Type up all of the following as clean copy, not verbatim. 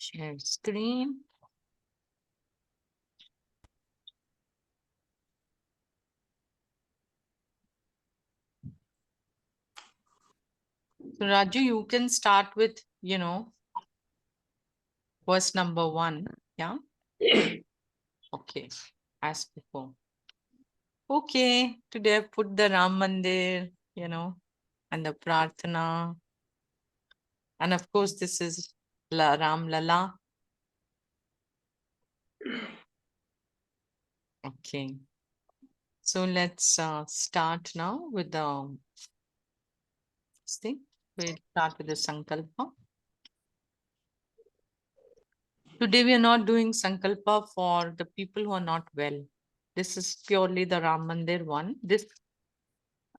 Share screen. So Raju, you can start with, verse number 1. Yeah. Okay. As before. Okay. Today I put the Ram Mandir, and the Prarthana. And of course, this is Ram Lala. Okay. So let's start now with the this thing. We'll start with the Sankalpa. Today we are not doing Sankalpa for the people who are not well. This is purely the Ram Mandir one. This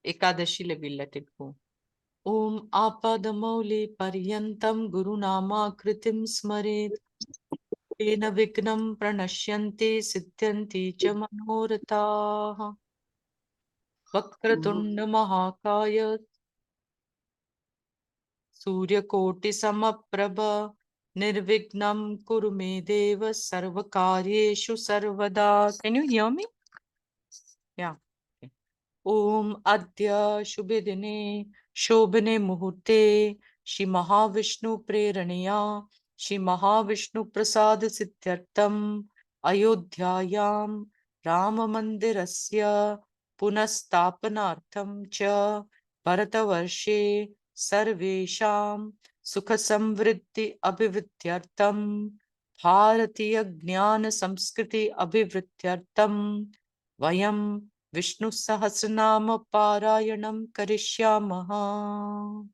Ekadashi we'll let it go. Om Apadamauli Paryantam Gurunama Kritim Smaret Tena Vignam Pranashyanti Siddhyanti Cha Manoratah Vakratunda Mahakaya Suryakoti Samaprabha Nirvignam Kurume Deva Sarvakaryeshu Sarvada. Can you hear me? Yeah. Okay. Om Adya Shubhedine Shobhane Muhurte Shri Mahavishnu Preraniya Shri Mahavishnu Prasad Siddhyartam Ayodhyayam Rama Mandirasya Punastapanartham Cha Bharatavarshe Sarvesham Sukha Samvriddhi Abhividyartam Bharatiya Jnana Samskriti Abhividyartam Vayam Vishnu Sahasranama Parayanam Karishyamaha.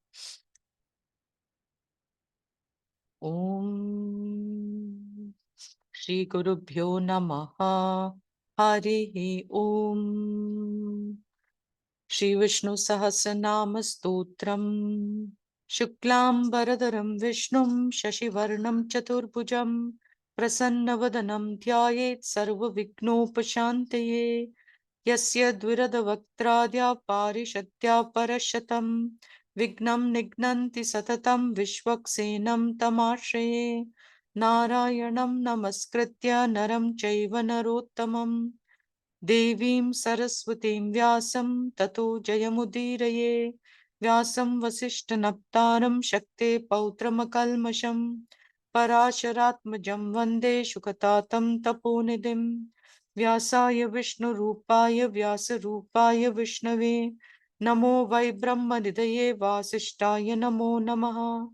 Om Shri Gurubhyo Namaha. Harihi Om. Shri Vishnu Sahasranama Stotram. Shuklam Baradaram Vishnum Shashivarnam Chaturbhujam Prasannavadanam Dhyayet Sarva Vignopashantaye Yasya Dviradavaktrādya Parishatya Parashatam Vignam Nignanti Satatam Vishwaksenam Tamashaye Narayanam Namaskritya Naram Chaiva Narottamam Devim Saraswatim Vyasam Tato Jayamudiraye Vyasam Vasishtanaptaram Shakte Pautramakalmasham Parasharatmajam Vande Shukatatam Taponidim Vyasaya Vishnu Rupaya Vyasa Rupaya Vishnave Namo Vai Brahma Nidaye Vasishtaya Namo Namaha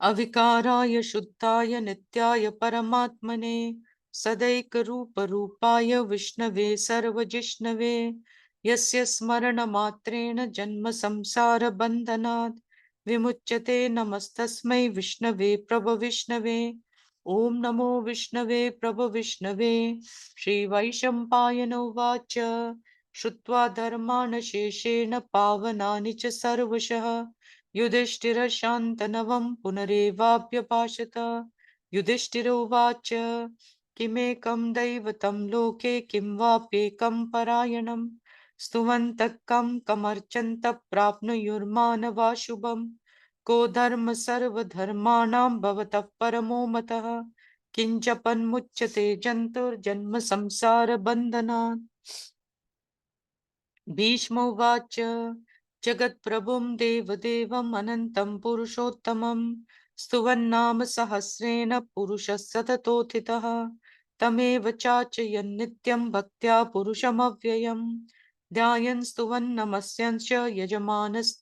Avikaraya Shuddhaya Nityaya Paramatmane Sadaikaruparupaaya Vishnave Sarvajishnave Yasya Smarana Matrena Janma Samsara Bandhanat Vimuchyate Namastasmai Vishnave Prabha Vishnave Om Namo Vishnave Prabha Vishnave Shri Vaishampayana Vacha Shrutva Dharmana Sheshena Pavanani Cha Sarvashah Yudhishthirashantanavam punarevavyapashata Yudhishthirova kimekam daivatam loke kim vapyekam parayanam stuvantakam kamarchanta prapnuyurmanava shubham ko dharma sarva dharmanam bhavatah paramo matah kinchapan muchyate jantur janma samsara bandhanat Bhishmovacha Jagat Prabhum Devadevam Anantam Purushottamam Stuvannama Sahasrena Purusha Satatotitaha Tameva Chachayan Nityam Bhaktya Purushamavyayam Dhyayan Stuvannamasyansya Yajamanas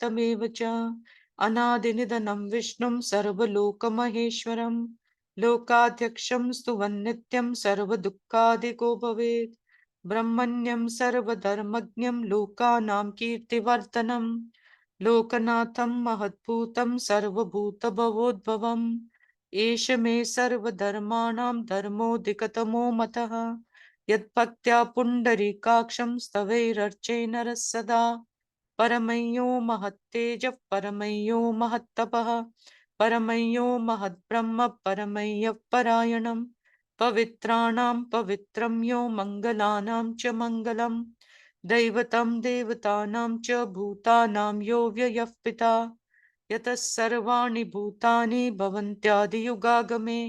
Cha Anadinidanam Vishnum Sarvaloka Maheshwaram Lokadhyaksham Stuvannityam Sarva Dukkadiko Bhavet Brahmanyam Sarvadharmagnyam Lokanam Kirtivartanam Lokanatham Mahatbhutam Sarvabhuta Bhavodbhavam Esha me Sarvadharmanam Dharmo Dikatamo Mataha Yad Bhaktya Pundarikaksham Stavairarchena Rasada Paramayo Mahatteja Paramayo Mahattapaha Paramayo Mahatbrahma Paramaya Parayanam Pavitranam Pavitram Yo Mangalanam Cha Mangalam Daivatam Devatanam Cha Bhutanam Yo Vyayapita यतः सर्वाणि भूतानि भवन्त्यादियुगागमे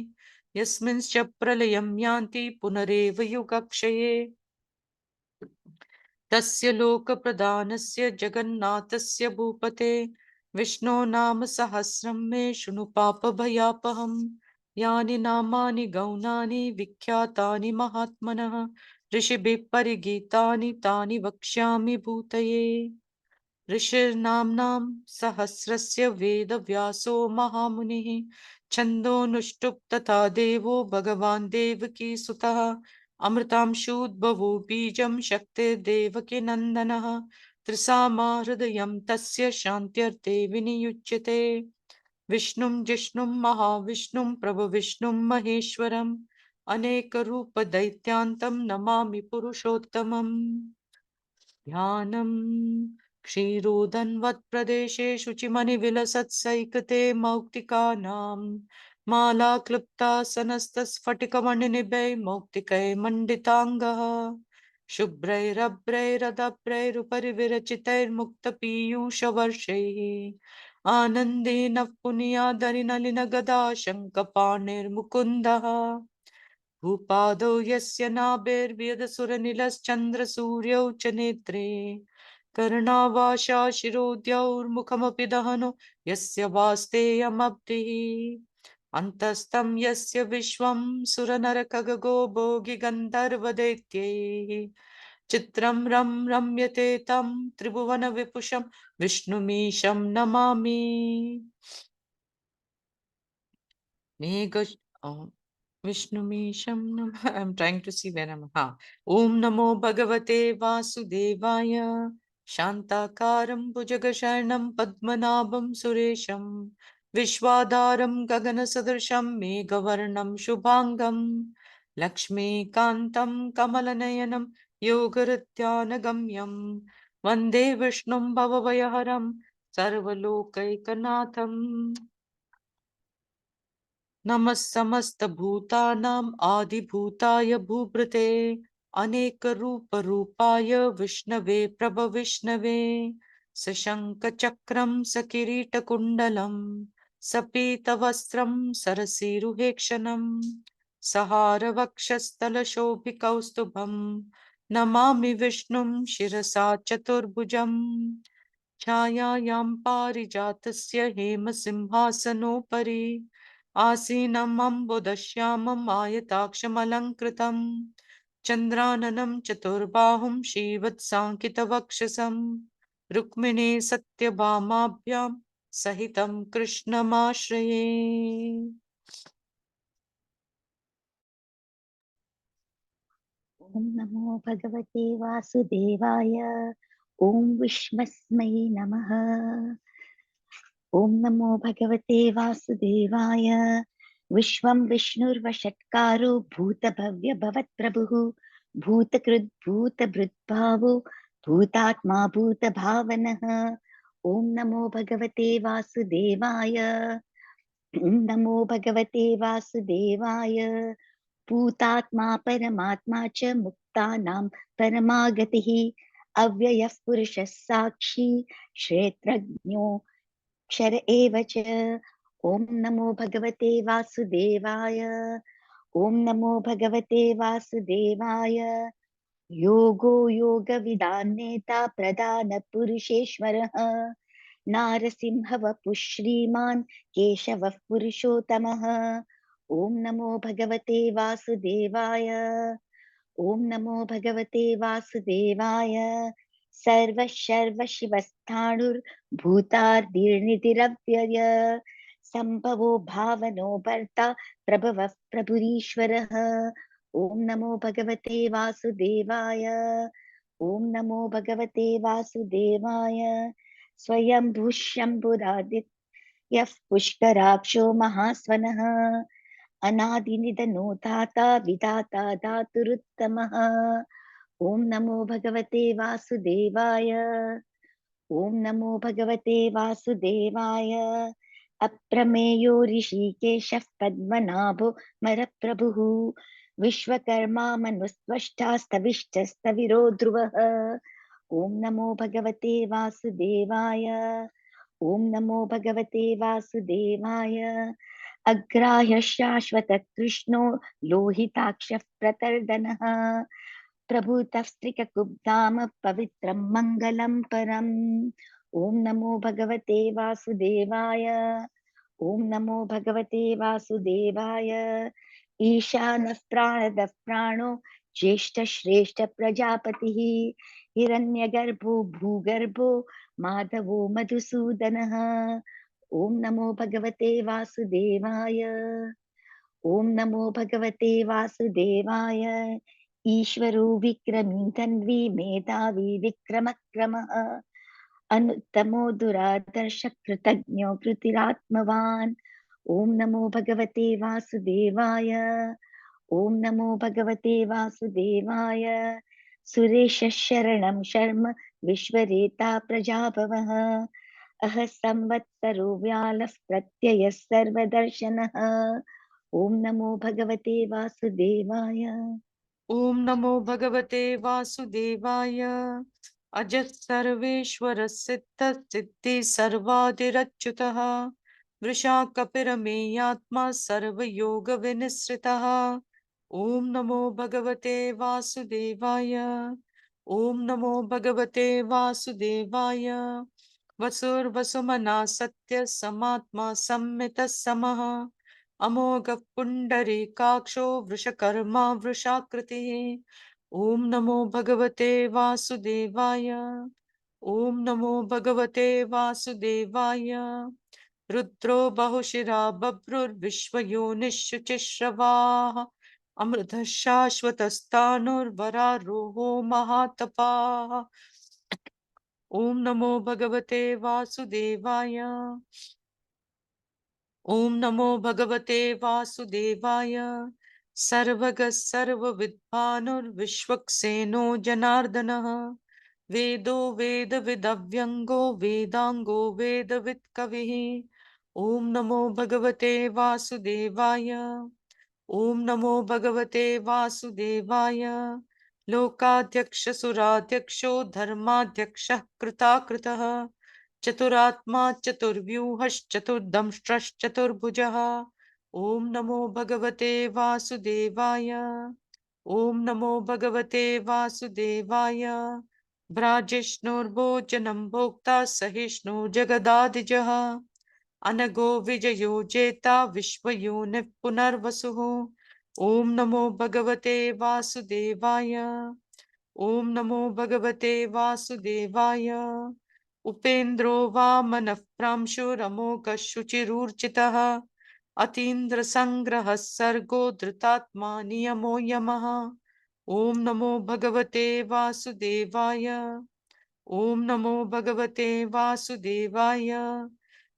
यस्मिंश्च प्रलयं यान्ति पुनरेव युगक्षये तस्य लोकप्रधानस्य जगन्नाथस्य भूपते विष्णो नाम सहस्रं मे शृणु पापभयापहम् यानि नामानि गौणानि विख्यातानि महात्मनः ऋषिभिः परिगीतानि तानि वक्ष्यामि भूतये ऋषिर्नाम्नां सहस्रस्य वेदव्यासो महामुनिः छन्दोनुष्टुप् तथा देवो भगवान् देवकीसुतः अमृतांशूद्भवो बीजं शक्तिर्देवकी नन्दनः त्रिसामा हृदयं तस्य शान्त्यर्थे विनियुज्यते विष्णुं जिष्णुं महाविष्णुं प्रभविष्णुं महेश्वरम् अनेकरूपदैत्यान्तं नमामि पुरुषोत्तमम् ध्यानं क्षीरोदन्वत्प्रदेशे शुचिमणिविलसत्सैकते मौक्तिकानां माला क्लुप्तासनस्तस्फटिकमणिनिभै मौक्तिकैर्मण्डिताङ्गः शुभ्रैरभ्रैरदभ्रैरुपरि विरचितैर्मुक्तपीयूषवर्षैः आनन्देन पुनीयादरिनलिनगदा शङ्खपाणिर्मुकुन्दः भूपादौ यस्य नाभिर्व्यदसुरनिलश्चन्द्रसूर्यौ च नेत्रे कर्णावाशा शिरोद्यौर्मुखमपि दहनो यस्य वास्तेयमब्धिः अन्तस्तं यस्य विश्वं सुरनरखगो भोगिगन्धर्वदैत्यैः चित्रं रम्यते तं त्रिभुवनविपुषं विष्णुमीशं नमामि मेघ विष्णुमीशं नमः I'm trying to see where I'm ॐ नमो भगवते वासुदेवाय शान्ताकारं भुजगशयनं पद्मनाभं सुरेशं विश्वाधारं गगनसदृशं मेघवर्णं शुभाङ्गं लक्ष्मीकान्तं कमलनयनं योगऋत्यानगम्यं वन्दे विष्णुं भवभयहरं सर्वलोकैकनाथम् नमः समस्तभूतानां आदिभूताय भूभृते अनेकरूपरूपाय विष्णवे प्रभविष्णवे सशङ्खचक्रं सकिरीटकुण्डलं सपीतवस्त्रं सरसीरुहेक्षणं सहारवक्षस्थलशोभिकौस्तुभं नमामि विष्णुं शिरसा चतुर्भुजम् छायायां पारिजातस्य हेमसिंहासनोपरि आसीनम् अम्बुदश्यामम् आयताक्षमलङ्कृतम् चन्द्राननं चतुर्बाहुं श्रीवत्साङ्कितवक्षसं रुक्मिणी सत्यभामाभ्यां सहितं कृष्णमाश्रये ॐ नमो भगवते वासुदेवाय ॐ विष्मस्मै नमः ॐ नमो भगवते वासुदेवाय विश्वं विष्णुर्वषट्कारो भूतभव्य भवत्प्रभुः भूतकृद् भूतभृद्भावो भूतात्मा भूतभावनः ॐ नमो भगवते वासुदेवाय नमो भगवते वासुदेवाय भूतात्मा परमात्मा च मुक्तानां परमागतिः अव्ययः पुरुषः साक्षी क्षेत्रज्ञो क्षर एव च ॐ नमो भगवते वासुदेवाय ॐ नमो भगवते वासुदेवाय योगो योगविदान्नेता प्रधानपुरुषेश्वरः नारसिंहवपुः श्रीमान् केशवः पुरुषोत्तमः ॐ नमो भगवते वासुदेवाय ॐ नमो भगवते वासुदेवाय सर्वशर्वशिवस्थाणुर्भूतार्दिर्निधिरव्यय सम्भवो भावनो भर्ता प्रभवः प्रभुरीश्वरः ॐ नमो भगवते वासुदेवाय ॐ नमो भगवते वासुदेवाय स्वयंभू शम्भुरादित्यः पुष्कराक्षो महास्वनः अनादिनिधनो धाता विधाता धातुरुत्तमः ॐ नमो भगवते वासुदेवाय ॐ नमो भगवते वासुदेवाय अप्रमेयो ऋषिकेशः पद्मनाभो मरप्रभुः विश्वकर्मा मनुस्त्वष्टास्तविष्टस्तविरो ध्रुवः ॐ नमो भगवते वासुदेवाय ॐ नमो भगवते वासुदेवाय अग्राह्य शाश्वत कृष्णो लोहिताक्षः प्रतर्दनः प्रभूतस्त्रिककुब्धाम पवित्रं मङ्गलं परम् ॐ नमो भगवते वासुदेवाय ॐ नमो भगवते वासुदेवाय ईशानः प्राणदः प्राणो ज्येष्ठश्रेष्ठ प्रजापतिः हिरण्यगर्भो भूगर्भो माधवो मधुसूदनः ॐ नमो भगवते वासुदेवाय ॐ नमो भगवते वासुदेवाय ईश्वरो विक्रमी तन्वी मेधावी विक्रमक्रमः अनुत्तमो दुरादर्श कृतज्ञो कृतिरात्मवान् ॐ नमो भगवते वासुदेवाय ॐ नमो भगवते वासुदेवाय सुरेश शरणं शर्म विश्वरेता प्रजाभवः अह संवत्सरो व्यालः प्रत्ययः सर्वदर्शनः ॐ नमो भगवते वासुदेवाय ॐ नमो भगवते वासुदेवाय अजः सर्वेश्वर सिद्धः सिद्धि सर्वादिरच्युतः वृषा कपिरमेयात्मा सर्वयोग विनिसृतः ॐ नमो भगवते वासुदेवाय ॐ नमो भगवते वासुदेवाय वसुर्वसुमना सत्य समात्मा सम्मितः समः अमोघ पुण्डरीकाक्षो वृषकर्मा वृषाकृतिः ॐ नमो भगवते वासुदेवाय ॐ नमो भगवते वासुदेवाय रुद्रो बहुशिरा बभ्रुर्विश्वयोनिश्चुचिश्रवाः अमृतः शाश्वतस्तानुर्वरारोहो महातपाः ॐ नमो भगवते वासुदेवाय ॐ नमो भगवते वासुदेवाय सर्वगः सर्वविद्वानुर्विश्वक्सेनो जनार्दनः वेदो वेदविदव्यङ्गो वेदाङ्गो वेदवित्कविः ॐ नमो भगवते वासुदेवाय ॐ नमो भगवते वासुदेवाय लोकाध्यक्ष सुराध्यक्षो धर्माध्यक्षः कृताकृतः चतुरात्मा चतुर्व्यूहश्चतुर्दंष्ट्रश्चतुर्भुजः ॐ नमो भगवते वासुदेवाय ॐ नमो भगवते वासुदेवाय भ्राजिष्णुर्भोजनं भोक्ता सहिष्णु जगदादिजः अनगो विजयो जेता विश्वयोनिः पुनर्वसुः ॐ नमो भगवते वासुदेवाय ॐ नमो भगवते वासुदेवाय उपेन्द्रो वामनः प्रांशुरमोघः शुचिरूर्जितः अतीन्द्रसङ्ग्रहः सर्गो धृतात्मा नियमो यमः ॐ नमो भगवते वासुदेवाय ॐ नमो भगवते वासुदेवाय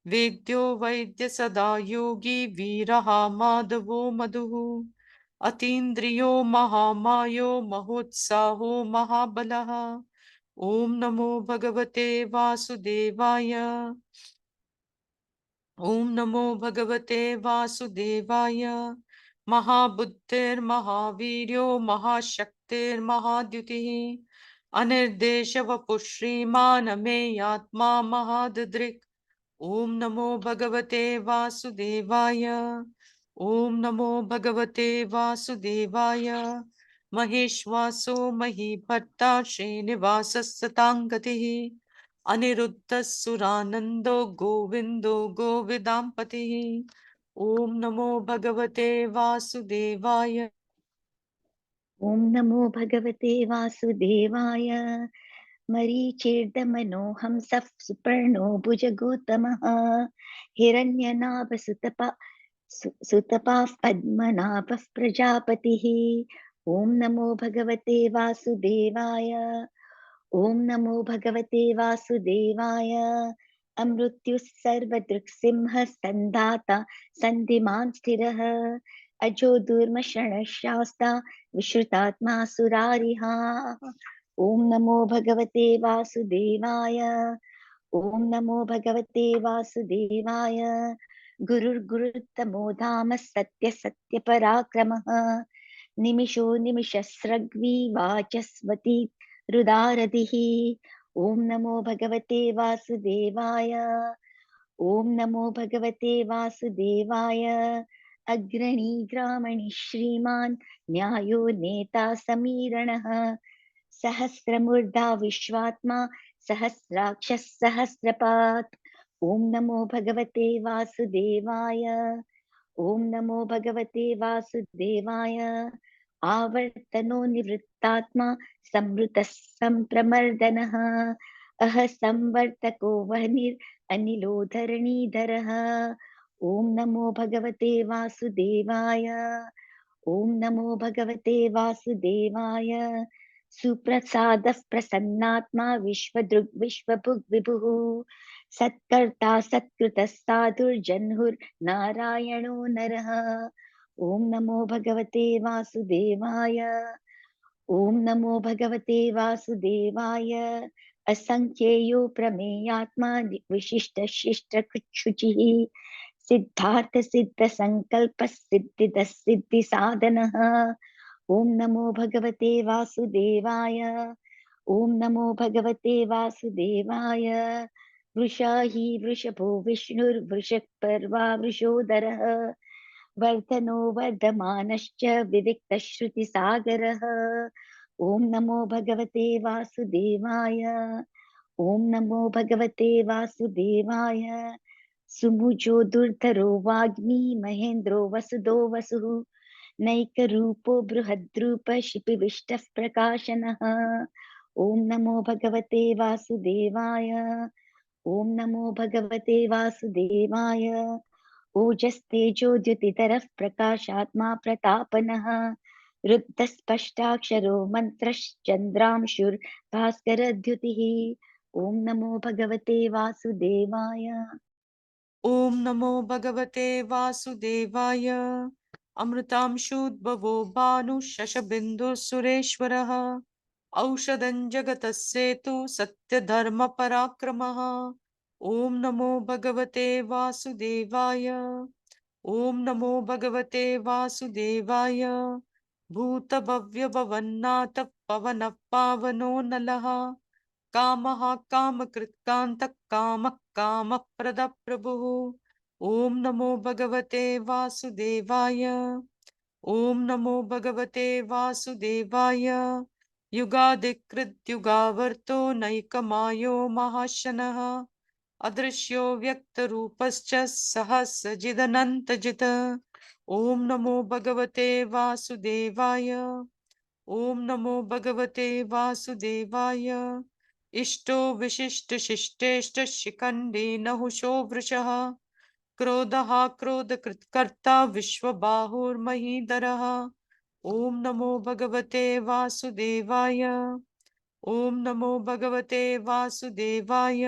वेद्यो वैद्य सदा योगी वीरः माधवो मधुः अतीन्द्रियो महामायो महोत्साहो महाबलः ॐ नमो भगवते वासुदेवाय ॐ नमो भगवते वासुदेवाय महाबुद्धिर्महावीर्यो महाशक्तिर्महाद्युतिः अनिर्देशवपुः श्रीमान् अमेयात्मा महाददृक् ॐ नमो भगवते वासुदेवाय ॐ नमो भगवते वासुदेवाय महेश्वासो महीभर्ता श्रीनिवासः सताङ्गतिः अनिरुद्धः सुरानन्दो गोविन्दो गोविदाम्पतिः ॐ नमो भगवते वासुदेवाय ॐ नमो भगवते वासुदेवाय मरीचीर्दमनोहंसः सुपर्णो भुजगौतमः हिरण्यनाभसुतपा सुतपाः पद्मनाभः प्रजापतिः ॐ नमो भगवते वासुदेवाय ॐ नमो भगवते वासुदेवाय अमृत्युः सर्वदृक्सिंहः सन्धाता सन्धिमान् स्थिरः अजो दुर्मशनः शास्ता विश्रुतात्मा सुरारिहा ॐ नमो भगवते वासुदेवाय ॐ नमो भगवते वासुदेवाय गुरुर्गुरुत्तमो धाम सत्य सत्य पराक्रमः निमिषो निमिषस्रग्वी वाचस्वती रुदारधिः ॐ नमो भगवते वासुदेवाय ॐ नमो भगवते वासुदेवाय। अग्रणी ग्रामणि श्रीमान् न्यायो नेता समीरणः। सहस्रमूर्धा विश्वात्मा सहस्राक्षः सहस्रपात्। ॐ नमो भगवते वासुदेवाय। ॐ नमो भगवते वासुदेवाय। आवर्तनो निवृत्तात्मा संवृतः सम्प्रमर्दनः। संवर्तको वह्निरनिलो धरणीधरः। ॐ नमो भगवते वासुदेवाय। ॐ नमो भगवते वासुदेवाय। सुप्रसादः प्रसन्नात्मा विश्वदृग् विश्वभुग् विभुः। सत्कर्ता सत्कृतः साधुर्जह्नुर्नारायणो नरः। ॐ नमो भगवते वासुदेवाय। ॐ नमो भगवते वासुदेवाय। असंख्येयो प्रमेयात्मा विशिष्टशिष्टकृच्छुचिः। सिद्धार्थ सिद्ध संकल्प सिद्धिद सिद्धि साधनः। ॐ नमो भगवते वासुदेवाय। ॐ नमो भगवते वासुदेवाय। वृषा हि वृषभो विष्णुर्वृषपर्वा वृषोदरः। वर्धनो वर्धमानश्च विविक्तश्रुतिसागरः। ॐ नमो भगवते वासुदेवाय। ॐ नमो भगवते वासुदेवाय। सुमुजो दुर्धरो वाग्मी महेन्द्रो वसुदो वसुः। नैकरूपो बृहद्रूप शिपिविष्टः प्रकाशनः। ॐ नमो भगवते वासुदेवाय। ॐ नमो भगवते वासुदेवाय। ओजस्तेजो द्युतिधरः प्रकाशात्मा प्रतापनः। रुद्धस्पष्टाक्षरो मन्त्रश्चन्द्रांशुर्भास्करद्युतिः। ॐ नमो भगवते वासुदेवाय। ॐ नमो भगवते वासुदेवाय। अमृतांशुद्भवो भानुशशबिन्दुः सुरेश्वरः। औषधं जगतस्येतु सत्यधर्मपराक्रमः। ॐ नमो भगवते वासुदेवाय। ॐ नमो भगवते वासुदेवाय। भूतभव्यभवन्नाथ पवनः पावनो नलः। कामः कामकृत्कान्तः कामः कामप्रदः प्रभुः। ॐ नमो भगवते वासुदेवाय। ॐ नमो भगवते वासुदेवाय। युगादिकृद्युगावर्तो नैकमायो महाशनः। अदृश्यो व्यक्तरूपश्च सहस्रजिदनन्तजित्। ॐ नमो भगवते वासुदेवाय। ॐ नमो भगवते वासुदेवाय। इष्टो विशिष्टशिष्टेष्ट शिखण्डी नहुषो वृषः। क्रोधः क्रोधकृत्कर्ता विश्वबाहुर्महीधरः। ॐ नमो भगवते वासुदेवाय। ॐ नमो भगवते वासुदेवाय।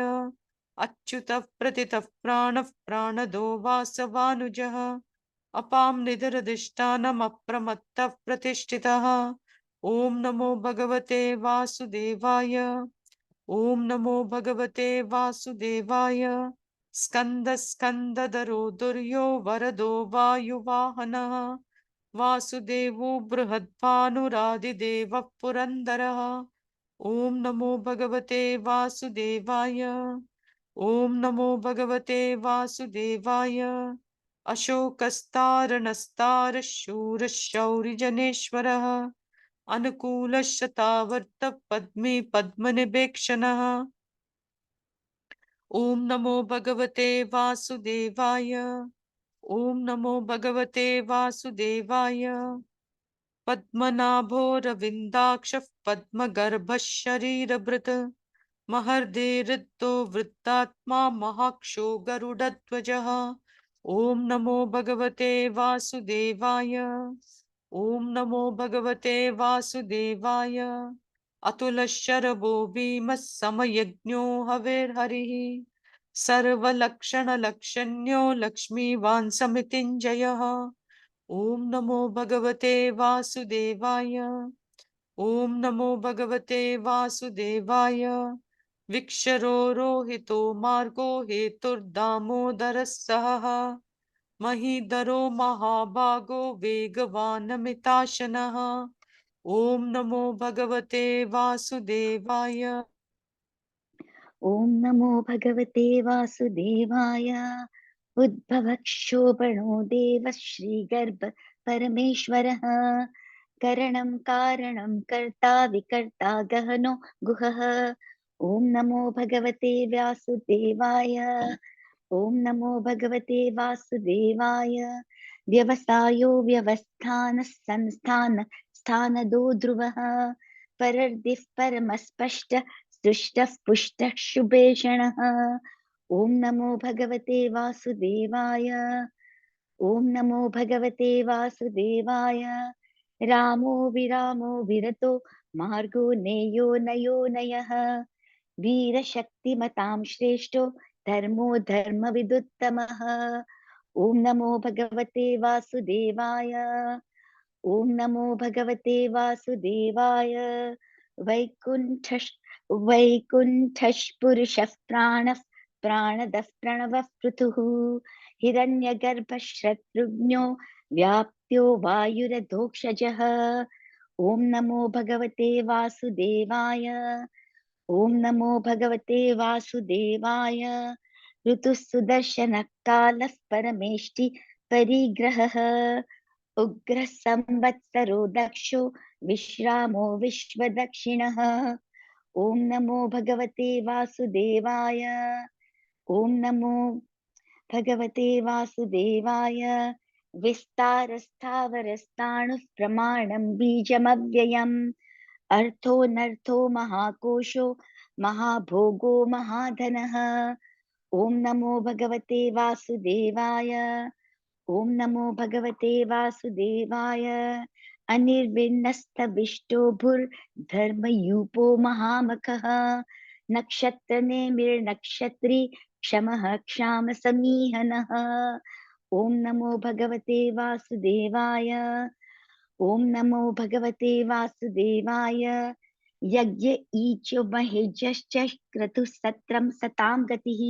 अच्युतः प्रतितः प्राणः प्राणदो वासवानुजः। अपां निधरधिष्ठानम् अप्रमत्तः प्रतिष्ठितः। ॐ नमो भगवते वासुदेवाय। ॐ नमो भगवते वासुदेवाय। स्कन्द स्कन्दधरो दुर्यो वरदो वायुवाहनः। वासुदेवो बृहद्भानुरादिदेवः पुरन्दरः। ॐ नमो भगवते वासुदेवाय। ॐ नमो भगवते वासुदेवाय। अशोकस्तारणस्तारशूरशौरिजनेश्वरः। अनुकूलशतावर्त पद्मे पद्मनिभेक्षणः। ॐ नमो भगवते वासुदेवाय। ॐ नमो भगवते वासुदेवाय। पद्मनाभोरविन्दाक्षः पद्मगर्भः शरीरभृत्। महर्देहृतो वृत्तात्मा महाक्षो गरुडध्वजः। ॐ नमो भगवते वासुदेवाय। ॐ नमो भगवते वासुदेवाय। अतुलशरभो भीमः समयज्ञो हविर्हरिः। सर्वलक्षणलक्षण्यो लक्ष्मीवान् समितिञ्जयः। ॐ नमो भगवते वासुदेवाय। ॐ नमो भगवते वासुदेवाय। विक्षरो रोहितो मार्गो हेतुर्दामोदरः सहः। महीधरो महाभागो वेगवानमिताशनः। ॐ नमो भगवते वासुदेवाय। ॐ नमो भगवते वासुदेवाय उद्भवक्षोभणो देवः श्रीगर्भ परमेश्वरः करणं कारणं कर्ता विकर्ता गहनो गुहः ॐ नमो भगवते वासुदेवाय ॐ नमो भगवते वासुदेवाय व्यवसायो व्यवस्थानः संस्थान स्थानदो ध्रुवः परर्दिः परमस्पष्ट सृष्टः पुष्टः शुभेषणः ॐ नमो भगवते वासुदेवाय ॐ नमो भगवते वासुदेवाय रामो विरामो विरतो मार्गो नेयो नयो नयः वीरशक्तिमतां श्रेष्ठो धर्मो धर्मविदुत्तमः ॐ नमो भगवते वासुदेवाय ॐ नमो भगवते वासुदेवाय वैकुण्ठः पुरुषः प्राणदः प्रणवः पृथुः हिरण्यगर्भः शत्रुघ्नो व्याप्यो वायुरधोक्षजः ॐ नमो भगवते वासुदेवाय ॐ नमो भगवते वासुदेवाय ऋतुः सुदर्शनः कालः परमेष्टि परिग्रहः उग्रः संवत्सरो दक्षो विश्रामो विश्वदक्षिणः ॐ नमो भगवते वासुदेवाय ॐ नमो भगवते वासुदेवाय विस्तारस्थावरस्ताणुः प्रमाणं बीजमव्ययम् अर्थोऽनर्थो महाकोशो महाभोगो महाधनः ॐ नमो भगवते वासुदेवाय ॐ नमो भगवते वासुदेवाय अनिर्विण्णस्तविष्टो भूर्धर्मयूपो महामखः नक्षत्रनेमिर्नक्षत्री क्षमः क्षाम समीहनः ॐ नमो भगवते वासुदेवाय ॐ नमो भगवते वासुदेवाय यज्ञ ईचो महेजश्च क्रतुः सत्रं सतां गतिः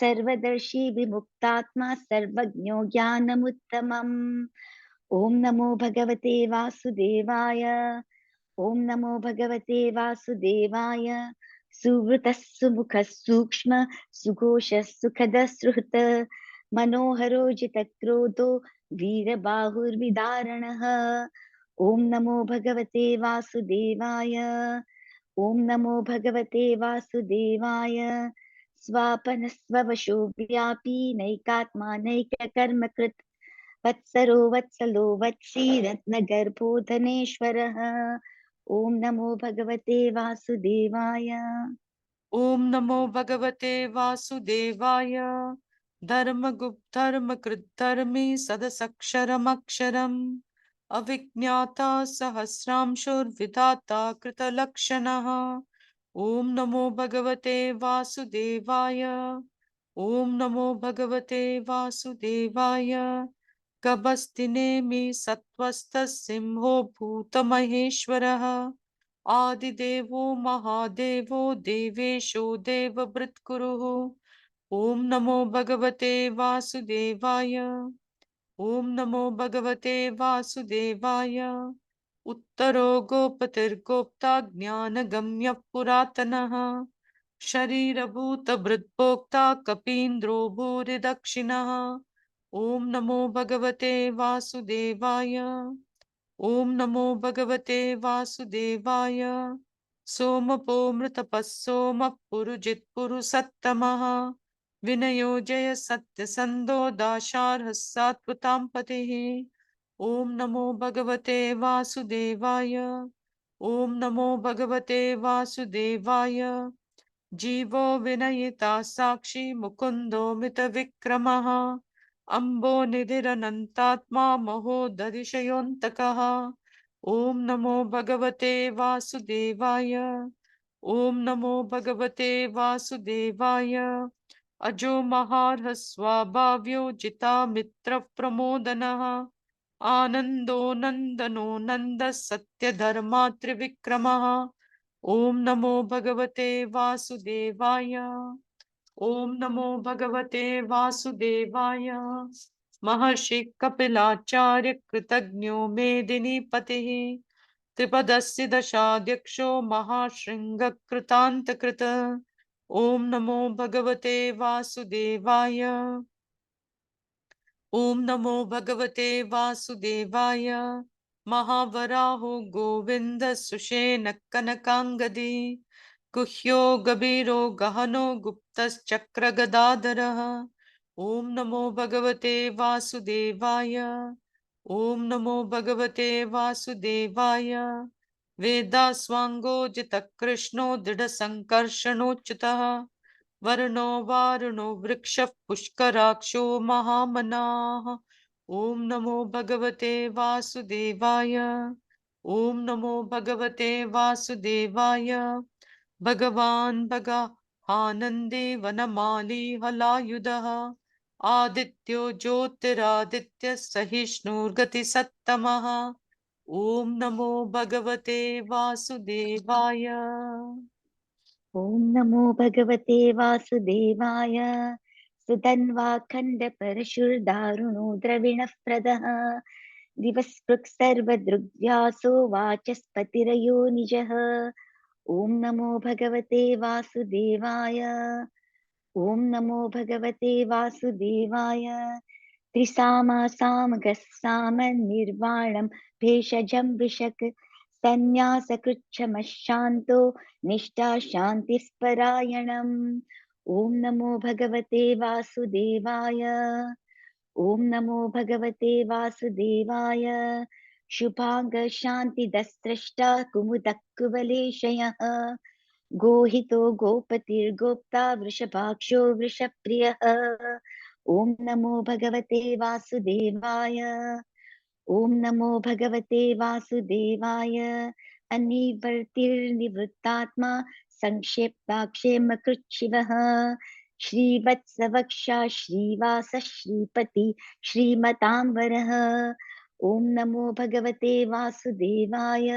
सर्वदर्शी विमुक्तात्मा सर्वज्ञो ज्ञानमुत्तमम् ॐ नमो भगवते वासुदेवाय ॐ नमो भगवते वासुदेवाय सुवृतः सुमुखः सूक्ष्म सुघोषः सुखदः सुहृत् मनोहरो जितक्रोधो वीरबाहुर्विदारणः ॐ नमो भगवते वासुदेवाय ॐ नमो भगवते वासुदेवाय स्वापनस्ववशो व्यापी नैकात्मा नैककर्मकृत् वत्सरो वत्सलो वत्सी रत्नगर्भो धनेश्वरः ॐ नमो भगवते वासुदेवाय ॐ नमो भगवते वासुदेवाय धर्मकृद्धर्मी सदसक्षरमक्षरम् अविज्ञाता सहस्रांशोर्विधाता कृतलक्षणः ॐ नमो भगवते वासुदेवाय ॐ नमो भगवते वासुदेवाय कबस्तिनेमि सत्त्वस्थः सिंहो भूतमहेश्वरः आदिदेवो महादेवो देवेशो देवभृत्कुरुः ॐ नमो भगवते वासुदेवाय ॐ नमो भगवते वासुदेवाय उत्तरो गोपतिर्गोप्ता ज्ञानगम्य पुरातनः शरीरभूतभृद्भोक्ता कपीन्द्रो भूरिदक्षिणः ॐ नमो भगवते वासुदेवाय ॐ नमो भगवते वासुदेवाय सोमपो मृतपः सोमः पुरुजित्पुरुषत्तमः विनयो जय सत्यसन्धो दाशार्हः सात्वतां पतिः ॐ नमो भगवते वासुदेवाय ॐ नमो भगवते वासुदेवाय जीवो विनयिता साक्षी मुकुन्दो मितविक्रमः अम्बो निधिरनन्तात्मा महोदधिशयोऽन्तकः ॐ नमो भगवते वासुदेवाय ॐ नमो भगवते वासुदेवाय अजो महार्हस्वाभाव्यो जितामित्रप्रमोदनः आनन्दो नन्दनो नन्दः सत्यधर्मा त्रिविक्रमः ॐ नमो भगवते वासुदेवाय ॐ नमो भगवते वासुदेवाय महर्षि कपिलाचार्य कृतज्ञो मेदिनीपतिः त्रिपदस्य दशाध्यक्षो महाशृङ्गकृतान्तकृत ओम नमो भगवते वासुदेवाय। ओम नमो भगवते वासुदेवाय। महावराहो गोविंद सुषेण कनकांगदी गुह्यो गभीरो गहनो गुप्तश्चक्र गदाधरः। ओम नमो भगवते वासुदेवाय। ओम नमो भगवते वासुदेवाय। वेदास्वांगोजित कृष्णो दृढ़ संकर्षणोच्युतः वर्णो वारुणो वृक्षः पुष्कराक्षो महामनाः। ओम नमो भगवते वासुदेवाय। ओम नमो भगवते वासुदेवाय। भगवान् आनन्दे वनमाली हलायुधः आदित्यो ज्योतिरादित्य सहिष्णुर्गतिसत्तमः। ओम नमो भगवते वासुदेवाय। ॐ नमो भगवते वासुदेवाय। सुधन्वाखण्ड परशुर्दारुणो द्रविणप्रदः दिवस्पृक् सर्वदृग्व्यासो वाचस्पतिरयो निजः। ॐ नमो भगवते वासुदेवाय। ॐ नमो भगवते वासुदेवाय। त्रिसाम निर्वाणं भेषजं विशक् संन्यासकृच्छमशान्तो निष्ठा शान्तिस्परायणम्। ॐ नमो भगवते वासुदेवाय। ॐ नमो भगवते वासुदेवाय। शुभांग शान्तिदस्त्रष्टा कुमुदः कुवलेशयः गोहितो गोपतिर्गोप्ता वृषभाक्षो वृषप्रियः। ॐ नमो भगवते वासुदेवाय। ॐ नमो भगवते वासुदेवाय। अनिवर्तिर्निवृत्तात्मा संक्षेप्ताक्षेमकृच्छिवः श्रीवत्सवक्षा श्रीवास श्रीपति श्रीमताम्बरः। ॐ नमो भगवते वासुदेवाय।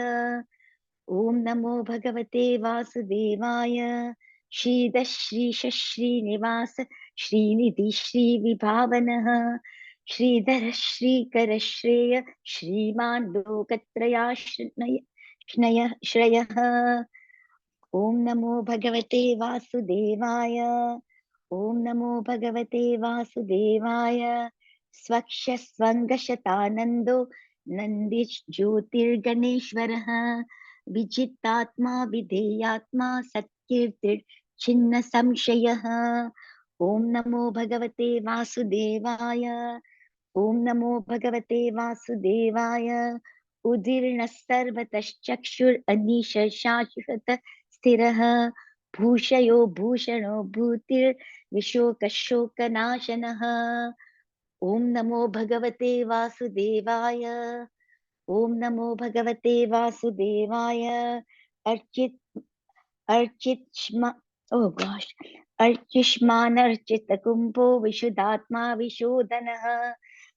ॐ नमो भगवते वासुदेवाय। श्रीद श्रीश श्रीनिवास श्रीनिधि श्रीविभावनः श्रीधर श्रीकर श्रेय श्रीमान् श्रयः। ॐ नमो भगवते वासुदेवाय। ॐ नमो भगवते वासुदेवाय। स्वक्षस्वङ्गशतानन्दो नन्दिज्योतिर्गणेश्वरः विजितात्मा विधेयात्मा सत्कीर्तिर्छिन्न संशयः। ॐ नमो भगवते वासुदेवाय। ॐ नमो भगवते वासुदेवाय। उदीर्णः सर्वतश्चक्षुरनीश शाश्वत स्थिरः भूषयो भूषणो भूतिर्विशोकशोकनाशनः। ॐ नमो भगवते वासुदेवाय। ॐ नमो भगवते वासुदेवाय। अर्चिष्मानर्चित कुम्भो विशुद्धात्मा विशोधनः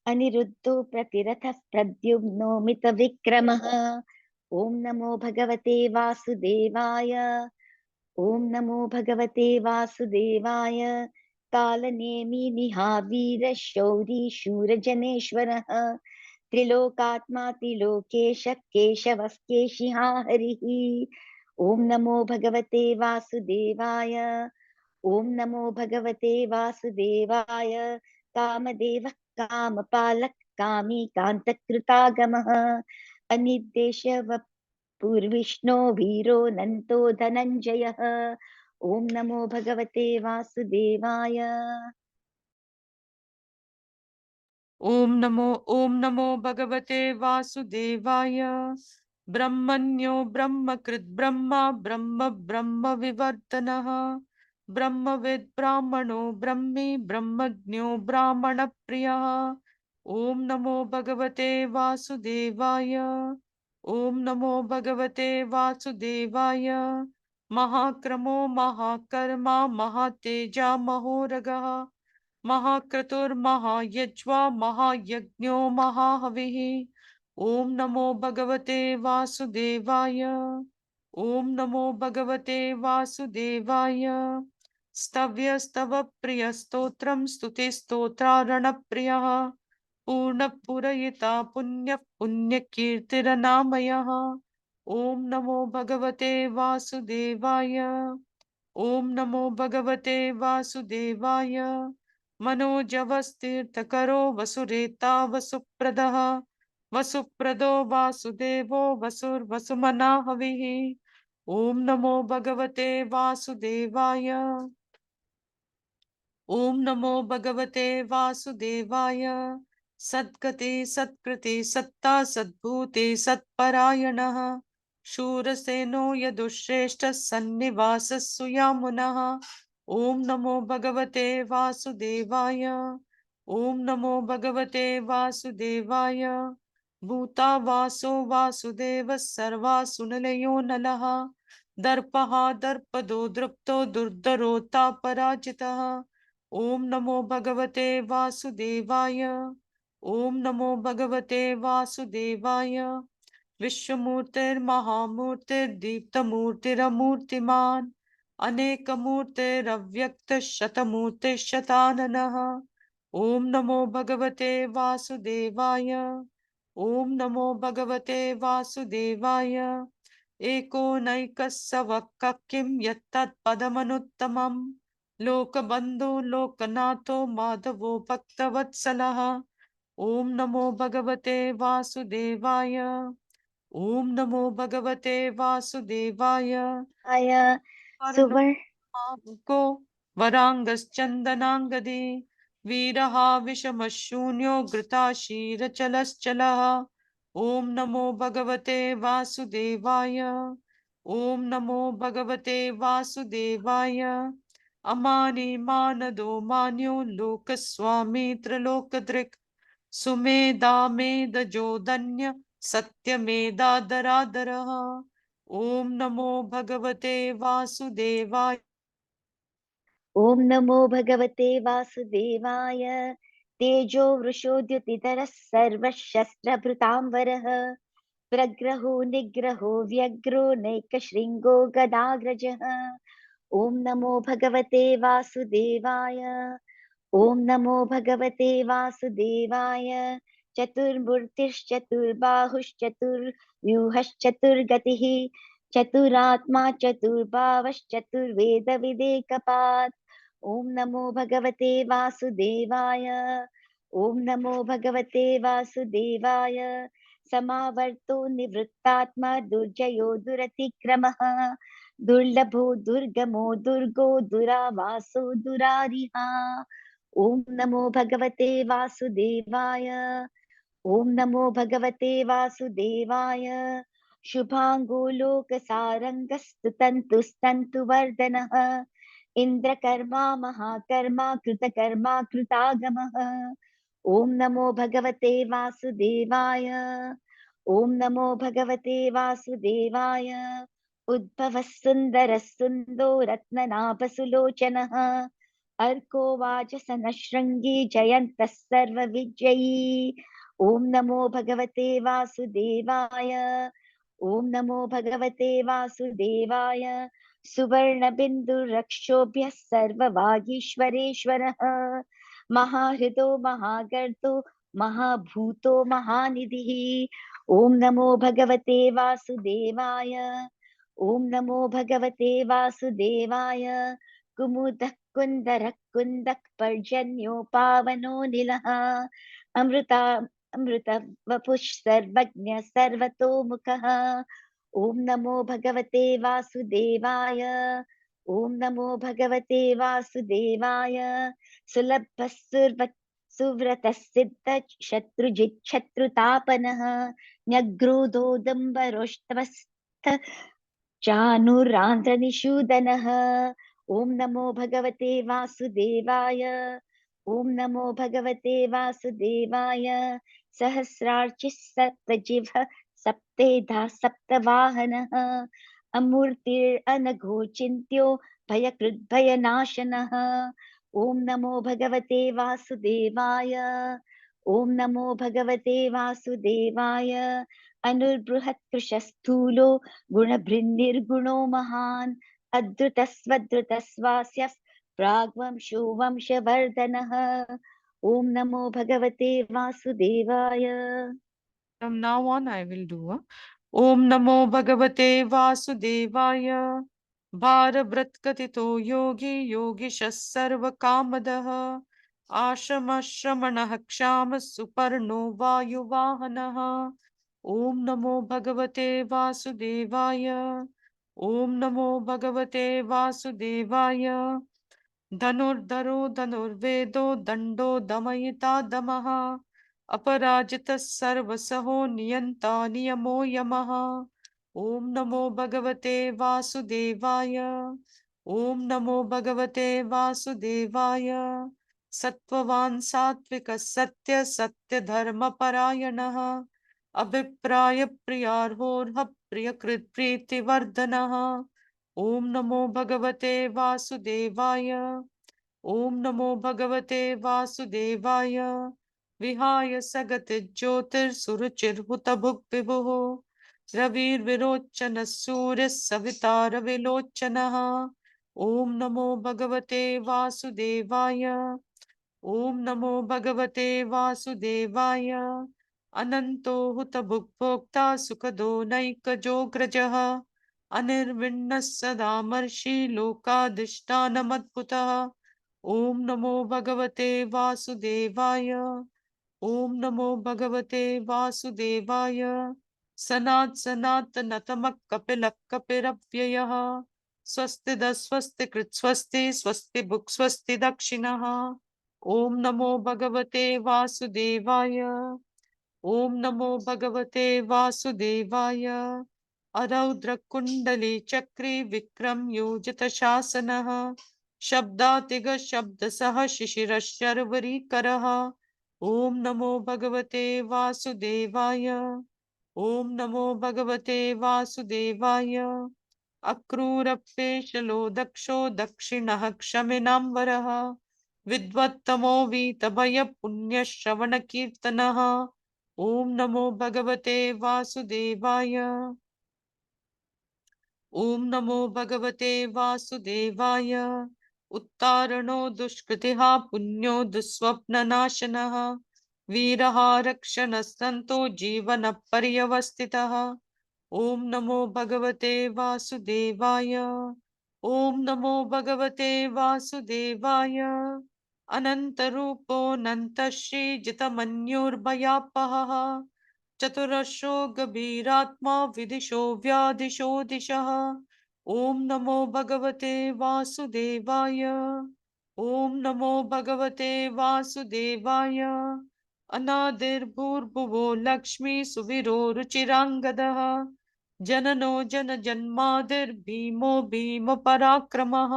अनिरुद्धो प्रतिरथः प्रद्युम्नो मितविक्रमः। ॐ नमो भगवते वासुदेवाय। ॐ नमो भगवते वासुदेवाय। कालनेमि निहावीर शौरी शूरजनेश्वरः त्रिलोकात्मा त्रिलोकेश केशवस्केशिहा हरिः। ॐ नमो भगवते वासुदेवाय। ॐ नमो भगवते वासुदेवाय। कामदेवः कामपालः कामी कान्तकृतागमः अनिर्देशवपुर्विष्णो वीरो नन्तो धनञ्जयः। ॐ नमो भगवते वासुदेवाय। ओम नमो भगवते वासुदेवाय। ब्रह्मण्यो ब्रह्मकृत् ब्रह्मा ब्रह्म ब्रह्म विवर्तनः ब्रह्मविद् ब्राह्मणो ब्रह्मी ब्रह्मज्ञो ब्राह्मण प्रियः। ओम नमो भगवते वासुदेवाय। ओम नमो भगवते वासुदेवाय। महाक्रमो महाकर्मा महातेजा महोरगः महाक्रतुर्महायज्वा महायज्ञो महाहविः। ओम नमो भगवते वासुदेवाय। ओम नमो भगवते वासुदेवाय। स्तव्य स्तव प्रिय स्तोत्रम स्तुति स्तोत्रारण प्रियः पूर्ण पूरयिता पुण्य पुण्य कीर्तिरनामयः। ओम नमो भगवते वासुदेवाय। ॐ नमो भगवते वासुदेवाय मनोजवस्तीर्थकरो वसुरेता वसुप्रदः वसुप्रदो वासुदेवो वसुर्वसुमना हविः ॐ नमो भगवते वासुदेवाय ॐ नमो भगवते वासुदेवाय सद्गते सत्कृते सत्ता सद्भूते सत्परायणः शूरसेनो यदुश्रेष्ठः सन्निवासः सुयामुनः ॐ नमो भगवते वासुदेवाय ॐ नमो भगवते वासुदेवाय भूतावासो वासुदेवः सर्वासुनिलयो नलः दर्पः दर्पदो दृप्तो दुर्धरोता पराजितः ॐ नमो भगवते वासुदेवाय ॐ नमो भगवते वासुदेवाय विश्वमूर्तिर्महामूर्तिर्दीप्तमूर्तिरमूर्तिमान् अनेकमूर्तिरव्यक्तशतमूर्तिशताननः ॐ नमो भगवते वासुदेवाय ॐ नमो भगवते वासुदेवाय एको नैकस्सवक्क किं यत्तत्पदमनुत्तमम् लोकबन्धो लोकनाथो माधवो भक्तवत्सलः ॐ नमो भगवते वासुदेवाय ॐ नमो भगवते वासुदेवाय आय कर्णो सुवर्ण को वराङ्गश्चन्दनाङ्गदी वीरः विषमशून्यो घृताशीरचलश्चलः ॐ नमो भगवते वासुदेवाय ॐ नमो भगवते वासुदेवाय अमानि मानदो मान्यो लोकस्वामी त्रिलोकदृक् सुमेधा मेधजो धन्य सत्यमेधादरादरः ॐ नमो भगवते वासुदेवाय ॐ नमो भगवते वासुदेवाय तेजो वृषोद्युतितरः सर्वः शस्त्रभृताम्बरः प्रग्रहो निग्रहो व्यग्रो नैकशृङ्गो गदाग्रजः ॐ नमो भगवते वासुदेवाय ॐ नमो भगवते वासुदेवाय चतुर्मूर्तिश्चतुर्बाहुश्चतुर्व्यूहश्चतुर्गतिः चतुरात्मा चतुर्वेदविदेकपात् ॐ नमो भगवते वासुदेवाय ॐ नमो भगवते वासुदेवाय समावर्तो निवृत्तात्मा दुर्जयो दुरतिक्रमः दुर्लभो दुर्गमो दुर्गो दुरावासो दुरारिहा ॐ नमो भगवते वासुदेवाय ॐ नमो भगवते वासुदेवाय शुभाङ्गो लोकसारङ्गस्तुतन्तुस्तन्तुवर्धनः इन्द्रकर्मा महाकर्मा कृतकर्मा कृतागमः ॐ नमो भगवते वासुदेवाय ॐ नमो भगवते वासुदेवाय उद्भवः सुन्दरः सुन्दो रत्ननाभसुलोचनः अर्को वाचसनशृङ्गी जयन्तः सर्वविजयी ॐ नमो भगवते वासुदेवाय ॐ नमो भगवते वासुदेवाय सुवर्णबिन्दुरक्षोभ्यः सर्ववागीश्वरेश्वरः महाहृदो महागर्तो महाभूतो महानिधिः ॐ नमो भगवते वासुदेवाय ॐ नमो भगवते वासुदेवाय कुमुदः कुन्दरः कुन्दः पर्जन्यो पावनो निलः अमृता अमृतवपुः सर्वज्ञ सर्वतोमुखः ॐ नमो भगवते वासुदेवाय ॐ नमो भगवते वासुदेवाय सुलभः सुव्रतः सिद्ध शत्रुजिच्छत्रुतापनः न्यग्रोधोदम्बरोष्टवस्थ चानुरान्ध्रनिषूदनः ॐ नमो भगवते वासुदेवाय ॐ नमो भगवते वासुदेवाय सहस्रार्चिः सप्तजिह्वः सप्तेधा सप्तवाहनः अमूर्तिरनघोचिन्त्यो भयकृद्भयनाशनः ॐ नमो भगवते वासुदेवाय ॐ नमो भगवते वासुदेवाय अनुर्बृहत्कृशस्थूलो गुणभृन्निर्गुणो महान् अद्रुतस्वद्रुतस्वास्यः प्राग्वंशो वंशवर्धनः ॐ नमो भगवते वासुदेवाय From now on, I will do. Om Namo Bhagavate Vasudevaya. भारभृत्कथितो योगी योगिशः सर्वकामदः आश्रमश्रमणः क्षामः सुपर्णो वायुवाहनः। ॐ नमो भगवते वासुदेवाय। ॐ नमो भगवते वासुदेवाय। धनुर्धरो धनुर्वेदो दण्डो दमयिता दमः अपराजितः सर्वसहो नियन्ता नियमो यमः। ॐ नमो भगवते वासुदेवाय। ॐ नमो भगवते वासुदेवाय। सत्त्ववान् सात्विकः सत्य सत्य धर्मपरायणः अभिप्राय प्रियार्होर्ह प्रियकृत् प्रीतिवर्धनः। ॐ नमो भगवते वासुदेवाय। ॐ नमो भगवते वासुदेवाय। विहाय सगत ज्योतिर्सुरुचिर्हुतभुक् विभुः रविर्विरोचनः सूर्यः सविता रविलोचनः। ॐ नमो भगवते वासुदेवाय। ॐ नमो भगवते वासुदेवाय। अनन्तो हुतभुग्भोक्ता सुखदो नैकजोऽग्रजः अनिर्विण्णः सदामर्षि लोकाधिष्ठानमद्भुतः। ॐ नमो भगवते वासुदेवाय। ॐ नमो भगवते वासुदेवाय। सनात् सनातनतमः कपिलः कपिरव्ययः स्वस्ति स्वस्ति कृत् स्वस्ति स्वस्ति भुक् स्वस्ति दक्षिणः। ॐ नमो भगवते वासुदेवाय। ॐ नमो भगवते वासुदेवाय। अरौद्रकुण्डली चक्री विक्रम योजित शासनः शब्दातिग शब्दसः शिशिरशर्वरीकरः। ॐ नमो भगवते वासुदेवाय। ॐ नमो भगवते वासुदेवाय। अक्रूरप्येशलो दक्षो दक्षिणः क्षमिनाम्बरः विद्वत्तमो वीतभयपुण्यश्रवणकीर्तनः। ॐ नमो भगवते वासुदेवाय। ॐ नमो भगवते वासुदेवाय। उत्तारणो दुष्कृतिः पुण्यो दुःस्वप्ननाशनः वीरः रक्षणस्तन्तो जीवनपर्यवस्थितः। ॐ नमो भगवते वासुदेवाय। ॐ नमो भगवते वासुदेवाय। अनन्तरूपोऽनन्तश्रीजितमन्युर्भयापहः चतुरश्रो गभीरात्मा विदिशो व्याधिशो दिशः। ॐ नमो भगवते वासुदेवाय। ॐ नमो भगवते वासुदेवाय। अनादिर्भूर्भुवो लक्ष्मी सुविरो रुचिराङ्गदः जननो जनजन्मादिर्भीमो भीमपराक्रमः।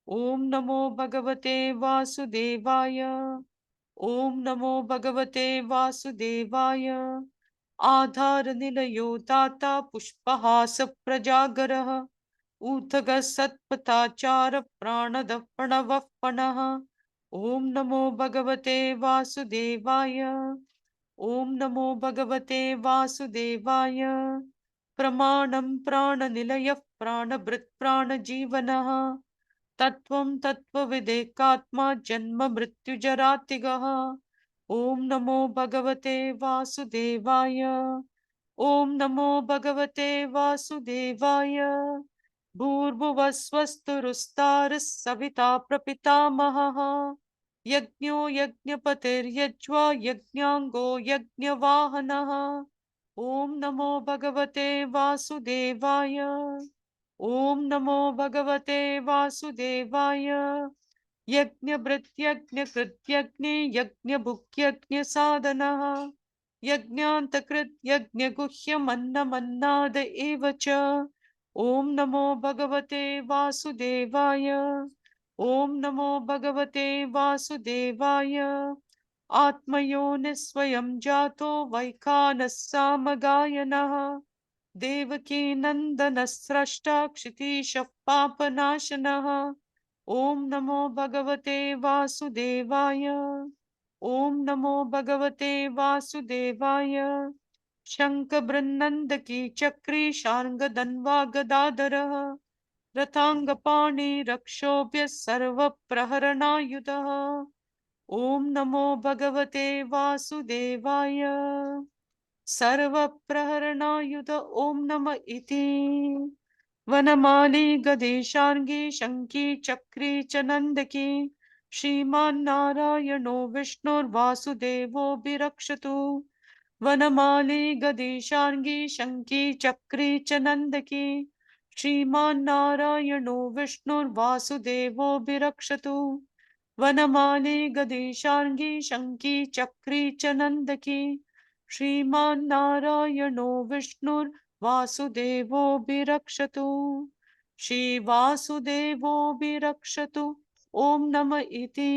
ॐ नमो भगवते वासुदेवाय। ॐ नमो भगवते वासुदेवाय। आधारनिलयो दाता पुष्पहासप्रजागरः ऊर्ध्वगः सत्पथाचार प्राणदः प्रणवः पणः। ॐ नमो भगवते वासुदेवाय। ॐ नमो भगवते वासुदेवाय। प्रमाणं प्राणनिलयः प्राणभृत् प्राणजीवनः तत्त्वं तत्त्वविदेकात्मा जन्म मृत्युजरातिगः। ॐ नमो भगवते वासुदेवाय। ॐ नमो भगवते वासुदेवाय। भूर्भुवः स्वस्तुरुस्तारः सविता प्रपितामहः यज्ञो यज्ञपतिर्यज्वा यज्ञाङ्गो यज्ञवाहनः। ॐ नमो भगवते वासुदेवाय। ॐ नमो भगवते वासुदेवाय। यज्ञभृत्यज्ञकृत्यज्ञे यज्ञभुक्यज्ञसाधनः यज्ञान्तकृत् यज्ञगुह्यमन्नमन्नाद एव च। ॐ नमो भगवते वासुदेवाय। ॐ नमो भगवते वासुदेवाय। आत्मयोनिस्वयं जातो वैखानः सामगायनः देवकी नन्दनस्रष्टा क्षितीशः पापनाशनः। ॐ नमो भगवते वासुदेवाय। ॐ नमो भगवते वासुदेवाय। शङ्खबृन्नन्दकी चक्री शार्ङ्गधन्वा गदाधरः रथाङ्गपाणि रक्षोभ्यः सर्वप्रहरणायुधः। ॐ नमो भगवते वासुदेवाय। सर्वप्रहरणायुध ॐ नम इति। वनमाली गदेशार्ङ्गी शङ्की चक्री च नन्दकी श्रीमान्नारायणो विष्णुर्वासुदेवोऽभिरक्षतु वनमाली गदेशार्ङ्गी शङ्की चक्री च नन्दकी श्रीमान्नारायणो विष्णुर्वासुदेवोऽभिरक्षतु वनमाली गदेशार्ङ्गी शङ्की चक्री च नन्दकी श्रीमान्नारायणो विष्णुर्वासुदेवोऽभिरक्षतु श्रीवासुदेवोऽभिरक्षतु ॐ नम इति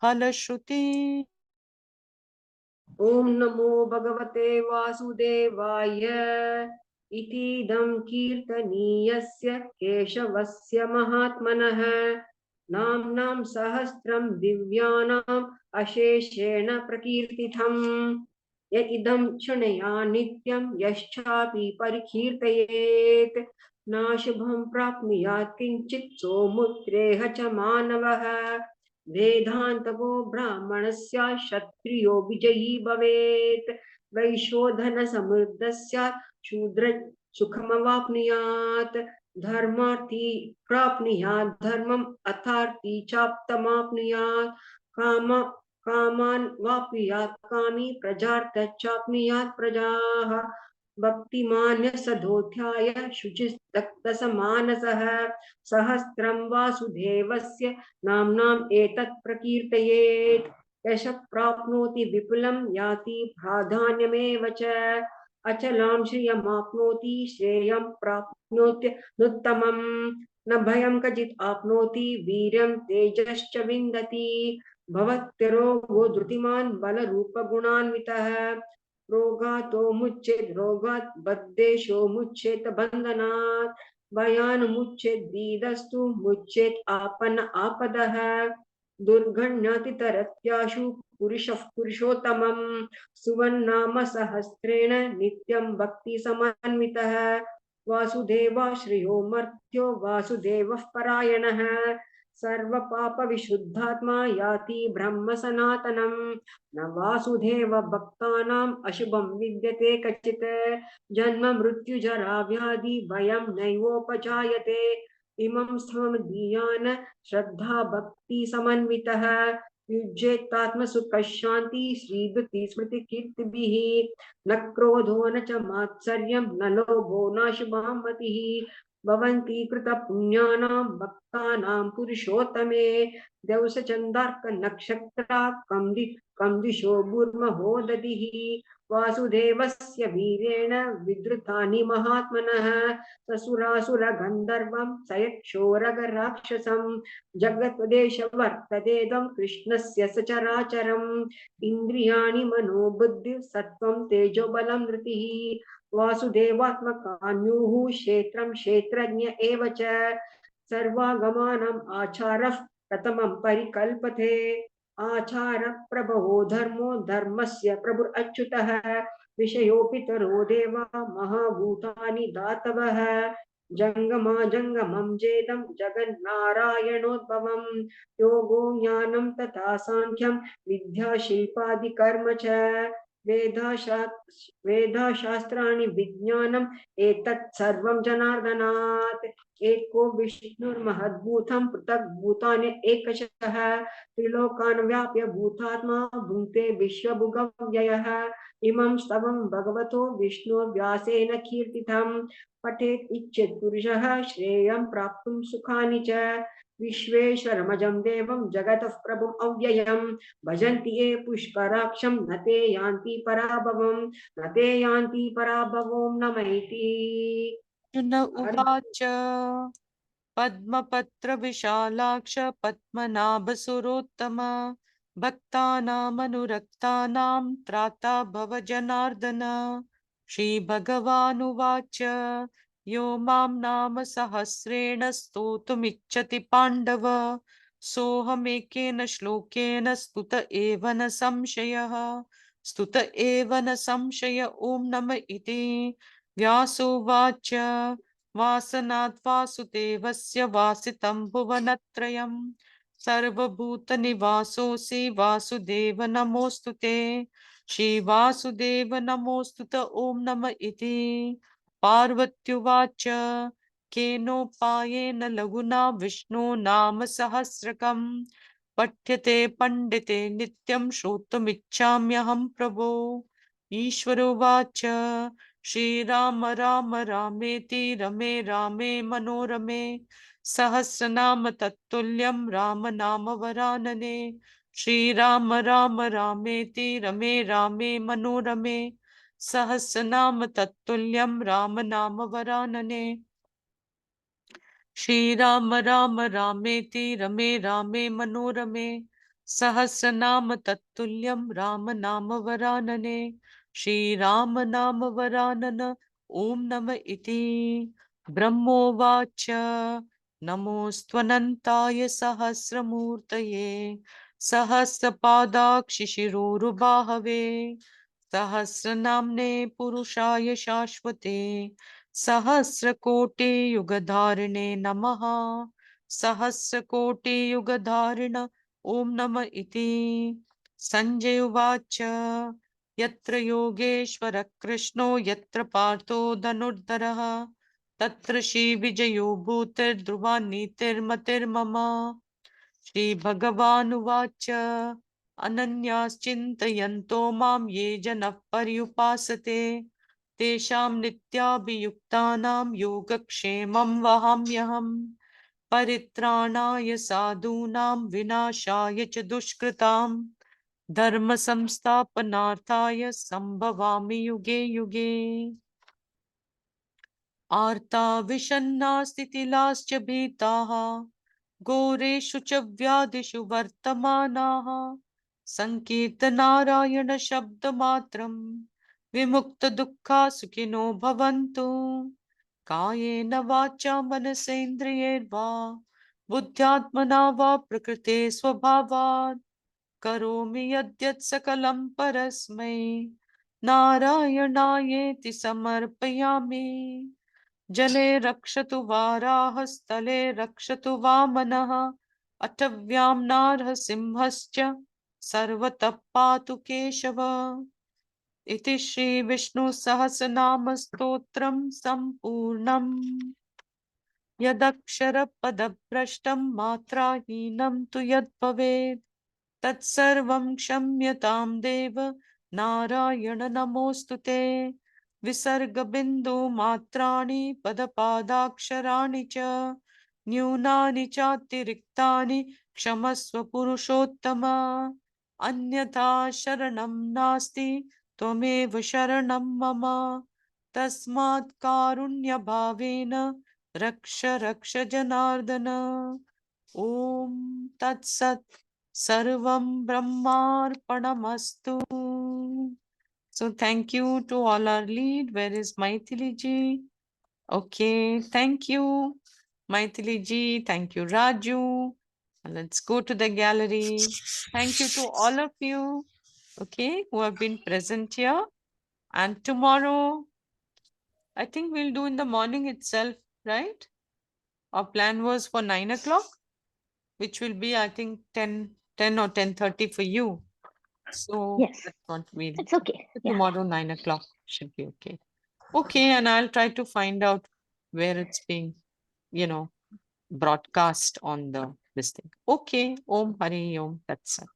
फलश्रुति। ॐ नमो भगवते वासुदेवाय इतीदं कीर्तनीयस्य केशवस्य महात्मनः नाम्नां सहस्रं दिव्यानाम् अशेषेण प्रकीर्तितम् य इदं शृणुया नित्यं यश्चापि परिकीर्तयेत् नाशुभं प्राप्नुयात् किञ्चित् सौमुत्रेह च मानवः वेदान्तको ब्राह्मणस्य क्षत्रियो विजयी भवेत् वैशोधन समृद्धस्य शूद्र सुखमवाप्नुयात् धर्मार्थी प्राप्नुयात् धर्मम् अर्थार्थी चाप्तमाप्नुयात् कामान् वाप्नुयात् कामी प्रजार्थश्चाप्नुयात् प्रजाः भक्तिमान्य सदोध्याय शुचिस्तक्तसमानसः सहस्रं वासुदेवस्य नाम्नाम् एतत् प्रकीर्तयेत् यशः प्राप्नोति विपुलं याति प्राधान्यमेव च अचलां श्रियमाप्नोति श्रेयं प्राप्नोत्यनुत्तमम् न भयं क्वचित् आप्नोति वीर्यं तेजश्च विन्दति भवत्यरोगो धृतिमान् बलरूपगुणान्वितः रोगातो मुच्येत् रोगात् बद्धेशो मुच्येत बन्धनात् भयान्मुच्येत् दीदस्तु मुच्येत् आपन्न आपदः दुर्गण्यतितरत्याशु पुरुषः पुरुषोत्तमं सुवन्नाम सहस्रेण नित्यं भक्तिसमन्वितः वासुदेवाश्रयो मर्त्यो वासुदेवः परायणः सर्वपापविशुद्धात्मा याति ब्रह्म सनातनं न वासुदेव भक्तानाम् अशुभं विद्यते कचित् जन्म मृत्युजरा व्याधि भयं नैवोपजायते इमं समदीयान् श्रद्धा भक्ति समन्वितः युज्येत्तात्मसुखशान्ति श्रीधृति स्मृतिकीर्तिभिः न क्रोधो न च मात्सर्यं न लोभो न शुभां मतिः भवन्ति कृतपुण्यानां भक्तानां पुरुषोत्तमे दंसचन्दार्क नक्षत्रा कं दिशो भूर्महो दधिः वासुदेवस्य वीरेण विद्रुतानि महात्मनः ससुरासुरगन्धर्वं सयक्षोरगराक्षसं जगत्वदेश वर्ततेदं कृष्णस्य सचराचरम् इन्द्रियाणि मनोबुद्धिः सत्त्वं तेजोबलं धृतिः वासुदेवात्मकान्युः क्षेत्रं क्षेत्रज्ञ एव च सर्वागमानाम् आचारः प्रथमं परिकल्पते आचार प्रभवो धर्मो धर्मस्य प्रभुरच्युतः विषयोऽपितरो देवा महाभूतानि धातवः जंगमा जंगमं जेदं जगन्नारायणोद्भवं योगो ज्ञानं तथा सांख्यं विद्या शिल्पादिकर्म च वेदाशास्त्राणि विज्ञानम् एतत् सर्वं जनार्दनात् एको विष्णुर्महद्भूतं पृथक् भूतानि एकशः त्रिलोकान् व्याप्य भूतात्मा भुङ्क्ते विश्वभुगव्ययः इमं स्तवं भगवतो विष्णुर्व्यासेन कीर्तितं पठेत् इच्छेत् पुरुषः श्रेयं प्राप्तुं सुखानि च विश्वेश्वरमजं देवं जगतः प्रभुम् अव्ययं भजन्ति ये पुष्कराक्षं न ते यान्ति पराभवं न ते यान्ति पराभवं नमैति अर्जुन उवाच पद्मपत्रविशालाक्ष पद्मनाभसुरोत्तम भक्तानामनुरक्तानां त्राता भव जनार्दन श्रीभगवानुवाच यो मां नाम सहस्रेण स्तोतुमिच्छति पाण्डव सोऽहमेकेन श्लोकेन स्तुत एव न संशयः स्तुत एव न संशय ॐ नम इति व्यासोवाच वासनात् वासुदेवस्य वासितं भुवनत्रयं सर्वभूतनिवासोऽसि वासुदेव नमोऽस्तु ते श्रीवासुदेव नमोऽस्तु त ॐ नम इति पार्वत्युवाच केनोपायेन लघुना विष्णु नाम सहस्रकम् पठ्यते पंडिते नित्यं श्रोतुमिच्छाम्यहं प्रभो। ईश्वरोवाच श्रीराम राम रामेति रमे रामे मनोरमे सहस्रनाम तत्तुल्यं राम नाम वरानने। श्रीराम राम रामेति रमे रामे मनोरमे सहस्रनाम तत्तुल्यं राम नाम वरानने। श्रीराम राम रामेति रमे रामे मनोरमे सहस्रनाम तत्तुल्यं राम नाम वरानने। श्रीराम नाम वरानन ओम नम इति। ब्रह्मोवाच नमोऽस्त्वनन्ताय सहस्रमूर्तये सहस्रपादाक्षि शिरोरुबाहवे सहस्रनाम्ने पुरुषाय शाश्वते सहस्रकोटि युगधारिणे नमः। सहस्रकोटि युगधारिण ओम नम इति। संजय उवाच यत्र योगेश्वर कृष्णो यत्र पार्थो धनुर्धरः तत्र श्रीविजयो भूतिर्ध्रुवा नीतिर्मतिर्मम। श्रीभगवानुवाच अनन्याश्चिन्तयन्तो मां ये जनः पर्युपासते तेषां नित्याभियुक्तानां योगक्षेमं वहाम्यहम्। परित्राणाय साधूनां विनाशाय च दुष्कृतां धर्म संस्थापनार्थाय संभवामि युगे युगे। आर्ता विषन्ना स्थितिलाश्च भीताः घोरेषु च व्याधिषु वर्तमानाः संकीर्तनारायण शब्दमात्रं विमुक्तदुःखा सुखिनो भवन्तु। कायेन वाचा मनसेन्द्रियैर्वा बुद्ध्यात्मना वा प्रकृते स्वभावात् करोमि यद्यत् सकलं परस्मै नारायणायेति समर्पयामि। जले रक्षतु वाराः स्थले रक्षतु वामनः अटव्यां नारसिंहश्च सर्वतः पातु केशव। इति श्री विष्णु सहस्रनाम स्तोत्रम् सम्पूर्णम्। यदक्षरपदभ्रष्टं मात्राहीनं तु यद्भवेत् तत्सर्वं क्षम्यतां देव नारायण नमोऽस्तु ते। विसर्गबिन्दु मात्राणि पदपादाक्षराणि च न्यूनानि चातिरिक्तानि क्षमस्व पुरुषोत्तम। अन्यथा शरणं नास्ति त्वमेव शरणं मम तस्मात् कारुण्यभावेन रक्ष रक्ष जनार्दन। ओम तत्सत् सर्वं ब्रह्मार्पणमस्तु। So thank you to all our lead. Where is Maithili ji? Okay, thank you, Maithili ji. Thank you, Raju. And let's go to the gallery. Thank you to all of you, okay, who have been present here. And tomorrow, I think we'll do in the morning itself, right? Our plan was for 9 o'clock, which will be, I think, 10 or 10:30 for you. So Yes. that's what we'll It's okay. Yeah. tomorrow 9 o'clock should be okay. Okay, and I'll try to find out where it's being, broadcast on the this thing. Okay, Om Hari Om. That's it.